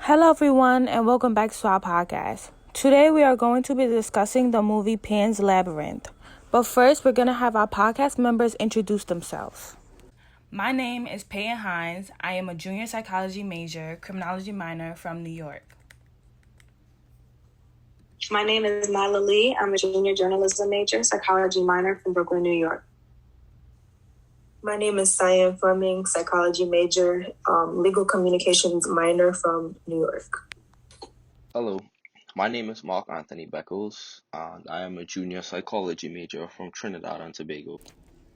Hello, everyone, and welcome back to our podcast. Today, we are going to be discussing the movie Pan's Labyrinth. But first, we're going to have our podcast members introduce themselves. My name is Peyton Hines. I am a junior psychology major, criminology minor from New York. My name is Nyla Lee. I'm a junior journalism major, psychology minor from Brooklyn, New York. My name is Cyan Fleming, psychology major, legal communications minor from New York. Hello, my name is Mark Anthony Beckles, and I am a junior psychology major from Trinidad and Tobago.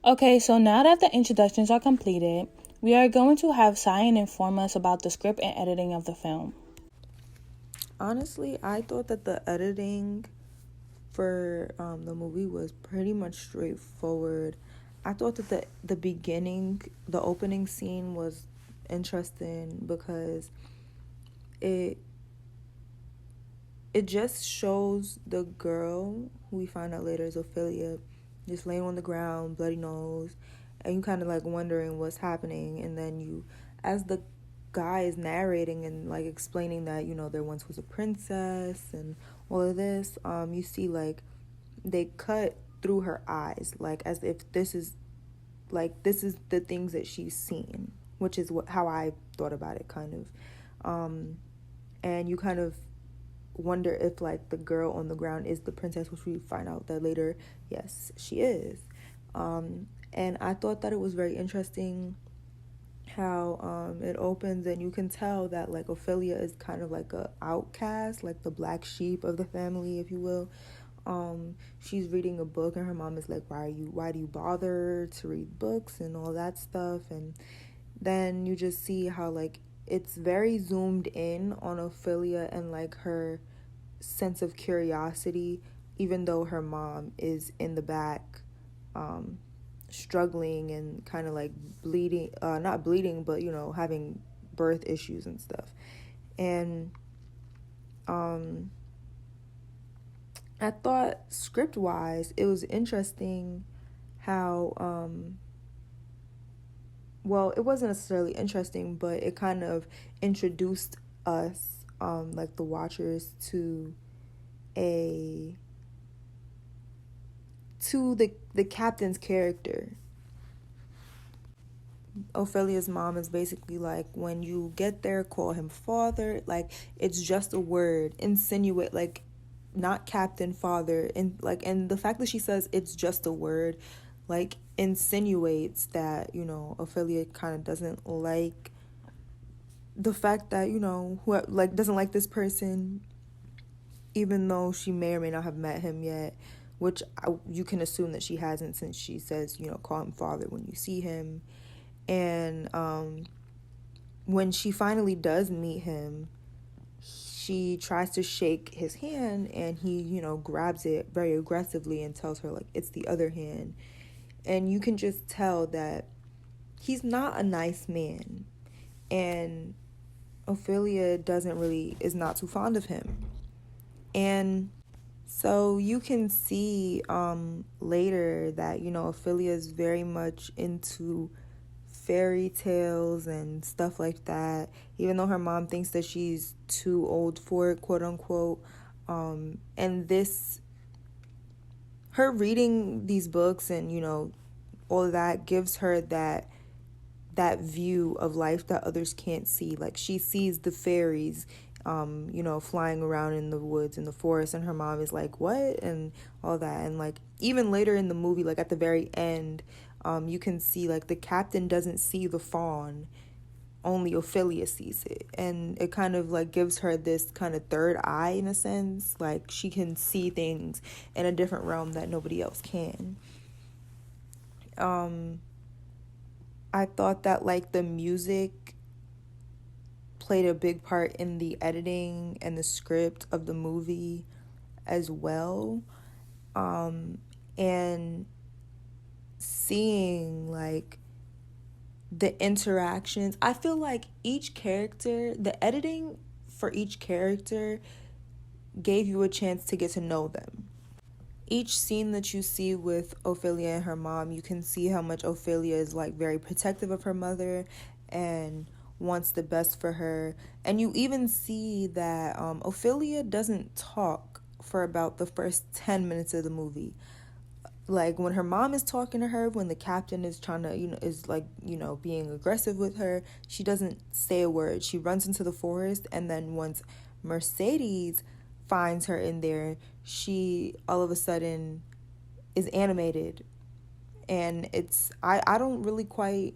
Okay, so now that the introductions are completed, we are going to have Cyan inform us about the script and editing of the film. Honestly, I thought that the editing for the movie was pretty much straightforward. I thought that the beginning, the opening scene was interesting because it just shows the girl, who we find out later is Ophelia, just laying on the ground, bloody nose, and you kind of like wondering what's happening. And then you, as the guy is narrating and like explaining that, you know, there once was a princess and all of this, you see like they cut through her eyes, like as if this is the things that she's seen, which is how I thought about it, kind of. And you kind of wonder if like the girl on the ground is the princess, which we find out that later, yes, she is. And I thought that it was very interesting how it opens, and you can tell that like Ophelia is kind of like a outcast, like the black sheep of the family, if you will. She's reading a book and her mom is like, why do you bother to read books and all that stuff? And then you just see how like it's very zoomed in on Ophelia and like her sense of curiosity, even though her mom is in the back struggling and kind of like bleeding, not bleeding, but you know, having birth issues and stuff. And I thought script wise it was interesting how well, it wasn't necessarily interesting, but it kind of introduced us, like the watchers, to the captain's character. Ophelia's mom is basically like, when you get there, call him father. Like, it's just a word. Insinuate, like, not captain, father. And the fact that she says it's just a word, like, insinuates that, you know, Ophelia kind of doesn't like the fact that, you know, who like doesn't like this person, even though she may or may not have met him yet, which you can assume that she hasn't, since she says, you know, call him father when you see him. And when she finally does meet him, she tries to shake his hand and he, you know, grabs it very aggressively and tells her like it's the other hand. And you can just tell that he's not a nice man, and Ophelia is not too fond of him. And so you can see later that, you know, Ophelia is very much into fairy tales and stuff like that, even though her mom thinks that she's too old for it, quote unquote. And her reading these books and, you know, all of that gives her that view of life that others can't see. Like, she sees the fairies, you know, flying around in the woods and the forest, and her mom is like, what? And all that. And like, even later in the movie, like at the very end, you can see like the captain doesn't see the fawn, only Ophelia sees it. And it kind of like gives her this kind of third eye in a sense, like she can see things in a different realm that nobody else can. I thought that like the music played a big part in the editing and the script of the movie as well. And seeing like the interactions, I feel like each character, the editing for each character gave you a chance to get to know them. Each scene that you see with Ophelia and her mom, you can see how much Ophelia is like very protective of her mother and wants the best for her. And you even see that Ophelia doesn't talk for about the first 10 minutes of the movie. Like when her mom is talking to her, when the captain is trying to, is like, being aggressive with her, she doesn't say a word. She runs into the forest, and then once Mercedes finds her in there, she all of a sudden is animated. And I don't really quite,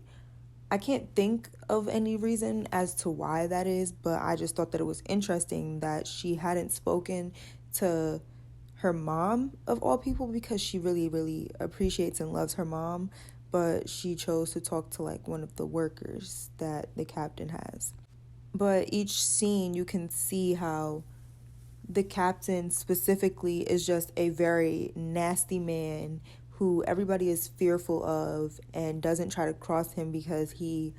I can't think of any reason as to why that is, but I just thought that it was interesting that she hadn't spoken to her mom of all people, because she really, really appreciates and loves her mom, but she chose to talk to like one of the workers that the captain has. But each scene you can see how the captain specifically is just a very nasty man who everybody is fearful of and doesn't try to cross him because he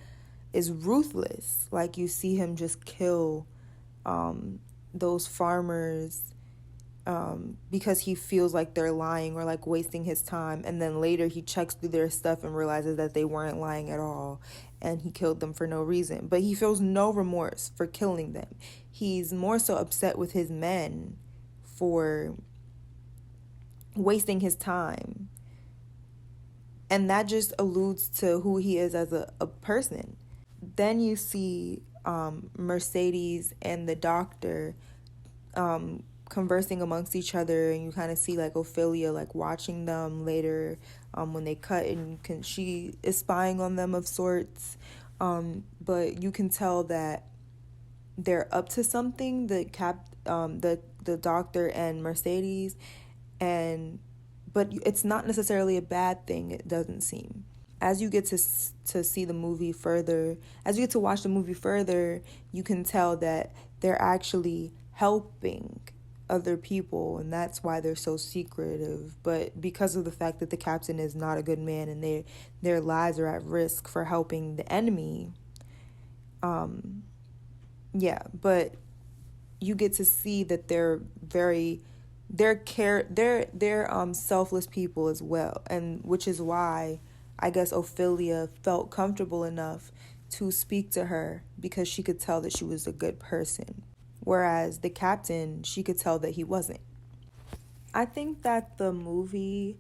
is ruthless. Like you see him just kill those farmers because he feels like they're lying or like wasting his time, and then later he checks through their stuff and realizes that they weren't lying at all, and he killed them for no reason. But he feels no remorse for killing them. He's more so upset with his men for wasting his time, and that just alludes to who he is as a person. Then you see Mercedes and the doctor conversing amongst each other, and you kind of see like Ophelia like watching them later when they cut, and she is spying on them of sorts, but you can tell that they're up to something, the doctor and Mercedes, but it's not necessarily a bad thing, it doesn't seem. As you get to see the movie further, as you get to watch the movie further, you can tell that they're actually helping other people, and that's why they're so secretive. But because of the fact that the captain is not a good man and their lives are at risk for helping the enemy, but you get to see that they're selfless people as well, and which is why I guess Ophelia felt comfortable enough to speak to her, because she could tell that she was a good person. Whereas the captain, she could tell that he wasn't. I think that the movie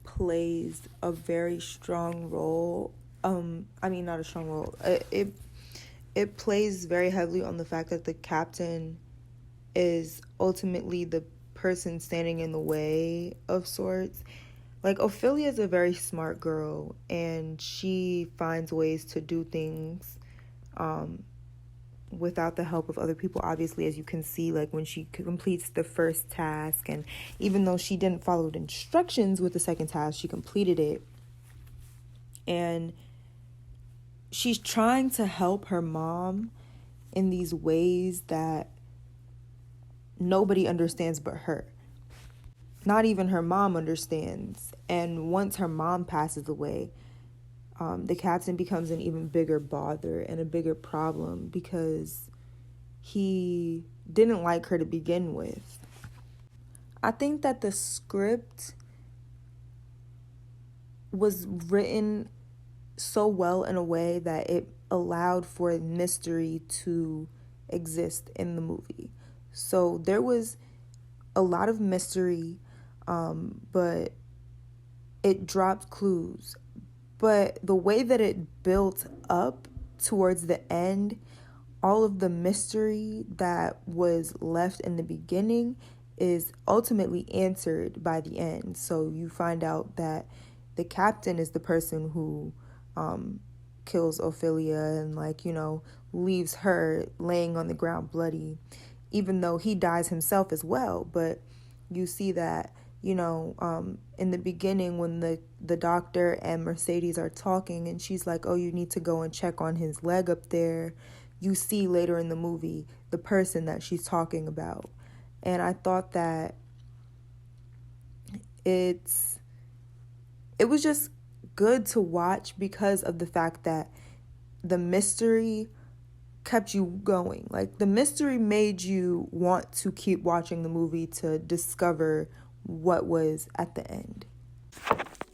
plays a very strong role. Not a strong role. It plays very heavily on the fact that the captain is ultimately the person standing in the way of sorts. Like, Ophelia is a very smart girl, and she finds ways to do things without the help of other people, obviously, as you can see, like when she completes the first task, and even though she didn't follow the instructions with the second task, she completed it, and she's trying to help her mom in these ways that nobody understands but her. Not even her mom understands. And once her mom passes away, the captain becomes an even bigger bother and a bigger problem, because he didn't like her to begin with. I think that the script was written so well in a way that it allowed for mystery to exist in the movie. So there was a lot of mystery, but it dropped clues. But the way that it built up towards the end, all of the mystery that was left in the beginning is ultimately answered by the end. So you find out that the captain is the person who kills Ophelia and, leaves her laying on the ground bloody, even though he dies himself as well. But you see that, in the beginning when the doctor and Mercedes are talking and she's like, oh, you need to go and check on his leg up there, you see later in the movie the person that she's talking about. And I thought that it was just good to watch because of the fact that the mystery kept you going. Like, the mystery made you want to keep watching the movie to discover what was at the end.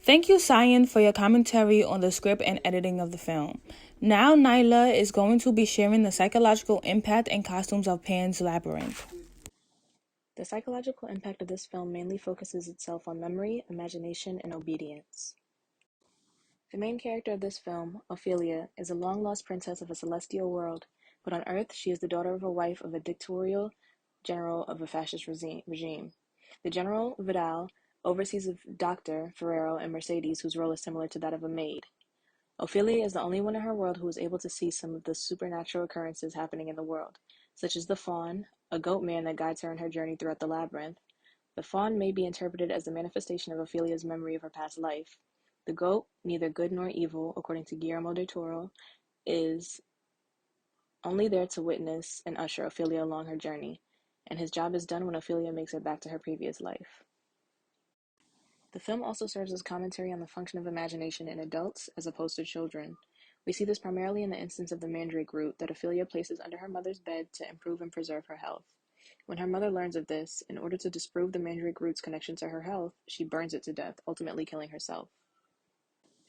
Thank you, Cyan, for your commentary on the script and editing of the film. Now Nyla is going to be sharing the psychological impact and costumes of Pan's Labyrinth. The psychological impact of this film mainly focuses itself on memory, imagination, and obedience. The main character of this film, Ophelia, is a long-lost princess of a celestial world, but on Earth she is the daughter of a wife of a dictatorial general of a fascist regime. The General, Vidal, oversees Dr. Ferrero and Mercedes, whose role is similar to that of a maid. Ophelia is the only one in her world who is able to see some of the supernatural occurrences happening in the world, such as the faun, a goat man that guides her in her journey throughout the labyrinth. The faun may be interpreted as the manifestation of Ophelia's memory of her past life. The goat, neither good nor evil, according to Guillermo del Toro, is only there to witness and usher Ophelia along her journey, and his job is done when Ophelia makes it back to her previous life. The film also serves as commentary on the function of imagination in adults as opposed to children. We see this primarily in the instance of the mandrake root that Ophelia places under her mother's bed to improve and preserve her health. When her mother learns of this, in order to disprove the mandrake root's connection to her health, she burns it to death, ultimately killing herself.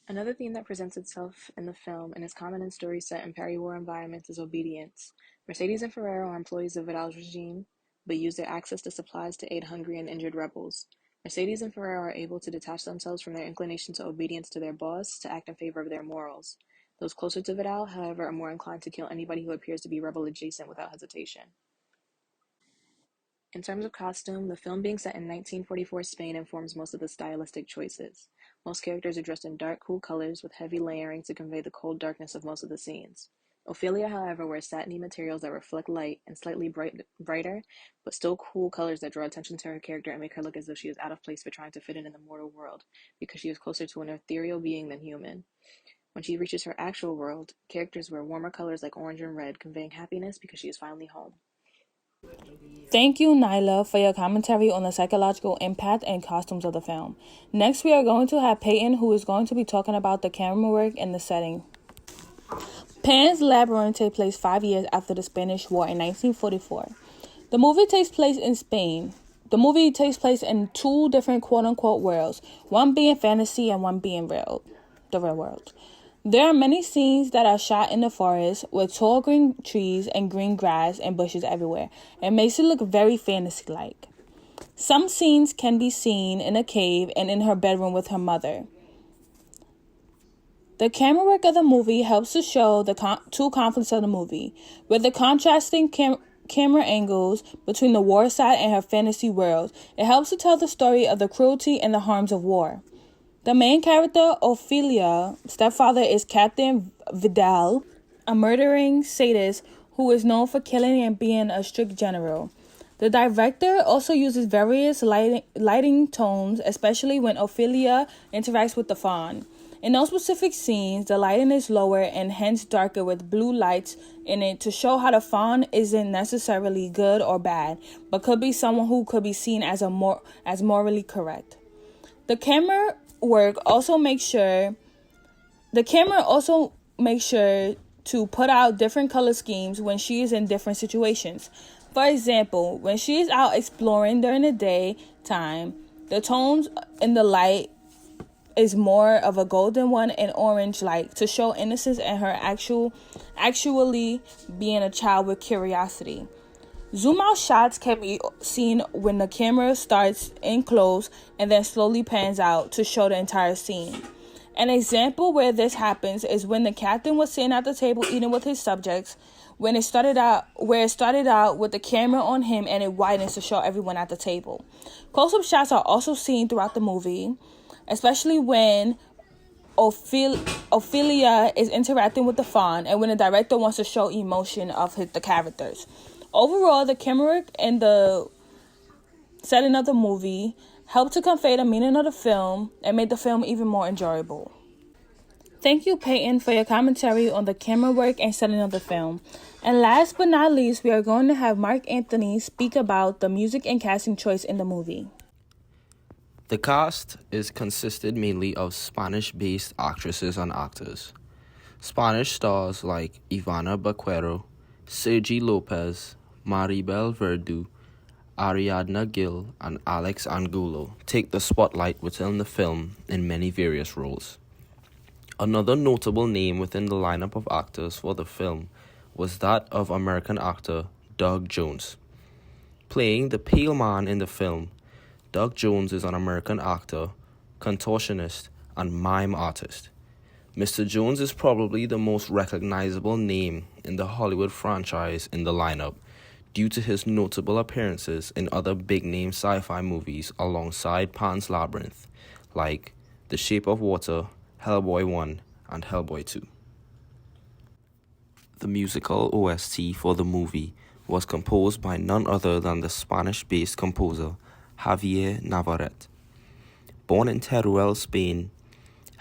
Another theme that presents itself in the film and is common in stories set in peri-war environments is obedience. Mercedes and Ferrero are employees of Vidal's regime, but use their access to supplies to aid hungry and injured rebels. Mercedes and Ferrero are able to detach themselves from their inclination to obedience to their boss to act in favor of their morals. Those closer to Vidal, however, are more inclined to kill anybody who appears to be rebel-adjacent without hesitation. In terms of costume, the film being set in 1944 Spain informs most of the stylistic choices. Most characters are dressed in dark, cool colors with heavy layering to convey the cold darkness of most of the scenes. Ophelia, however, wears satiny materials that reflect light and slightly brighter, but still cool colors that draw attention to her character and make her look as though she is out of place for trying to fit in the mortal world, because she is closer to an ethereal being than human. When she reaches her actual world, characters wear warmer colors like orange and red, conveying happiness because she is finally home. Thank you, Nyla, for your commentary on the psychological impact and costumes of the film. Next, we are going to have Peyton, who is going to be talking about the camera work and the setting. Pan's Labyrinth takes place 5 years after the Spanish War in 1944. The movie takes place in Spain. The movie takes place in two different quote-unquote worlds, one being fantasy and one being the real world. There are many scenes that are shot in the forest with tall green trees and green grass and bushes everywhere. It makes it look very fantasy-like. Some scenes can be seen in a cave and in her bedroom with her mother. The camera work of the movie helps to show the two conflicts of the movie, with the contrasting camera angles between the war side and her fantasy world. It helps to tell the story of the cruelty and the harms of war. The main character, Ophelia, stepfather is Captain Vidal, a murdering sadist who is known for killing and being a strict general. The director also uses various lighting tones, especially when Ophelia interacts with the faun. In those specific scenes, the lighting is lower and hence darker with blue lights in it to show how the faun isn't necessarily good or bad, but could be someone who could be seen as morally correct. The camera also makes sure to put out different color schemes when she is in different situations. For example, when she is out exploring during the daytime, the tones in the light is more of a golden one and orange light to show innocence and her actually being a child with curiosity. Zoom out shots can be seen when the camera starts in close and then slowly pans out to show the entire scene. An example where this happens is when the captain was sitting at the table eating with his subjects, where it started out with the camera on him and it widens to show everyone at the table. Close-up shots are also seen throughout the movie, especially when Ophelia is interacting with the faun and when the director wants to show emotion of the characters. Overall, the camera work and the setting of the movie helped to convey the meaning of the film and made the film even more enjoyable. Thank you, Peyton, for your commentary on the camera work and setting of the film. And last but not least, we are going to have Mark Anthony speak about the music and casting choice in the movie. The cast is consisted mainly of Spanish-based actresses and actors. Spanish stars like Ivana Baquero, Sergi Lopez, Maribel Verdú, Ariadna Gil, and Alex Angulo take the spotlight within the film in many various roles. Another notable name within the lineup of actors for the film was that of American actor Doug Jones. Playing the pale man in the film, Doug Jones is an American actor, contortionist, and mime artist. Mr. Jones is probably the most recognizable name in the Hollywood franchise in the lineup due to his notable appearances in other big-name sci-fi movies alongside Pan's Labyrinth, like The Shape of Water, Hellboy 1, and Hellboy 2. The musical OST for the movie was composed by none other than the Spanish-based composer Javier Navarrete. Born in Teruel, Spain,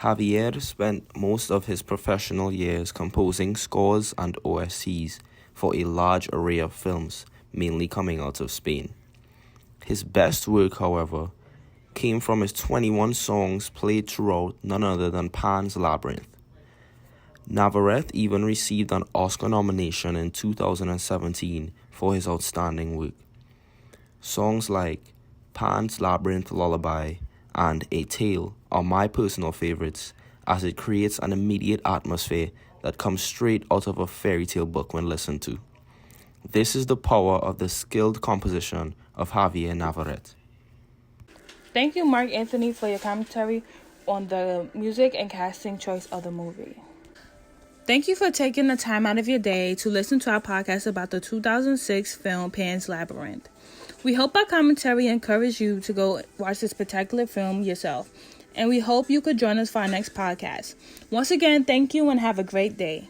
Javier spent most of his professional years composing scores and OSTs for a large array of films, mainly coming out of Spain. His best work, however, came from his 21 songs played throughout none other than Pan's Labyrinth. Navarrete even received an Oscar nomination in 2017 for his outstanding work. Songs like Pan's Labyrinth Lullaby and A Tale are my personal favorites, as it creates an immediate atmosphere that comes straight out of a fairy tale book when listened to. This is the power of the skilled composition of Javier Navarrete. Thank you, Mark Anthony, for your commentary on the music and casting choice of the movie. Thank you for taking the time out of your day to listen to our podcast about the 2006 film Pan's Labyrinth. We hope our commentary encouraged you to go watch this spectacular film yourself, and we hope you could join us for our next podcast. Once again, thank you and have a great day.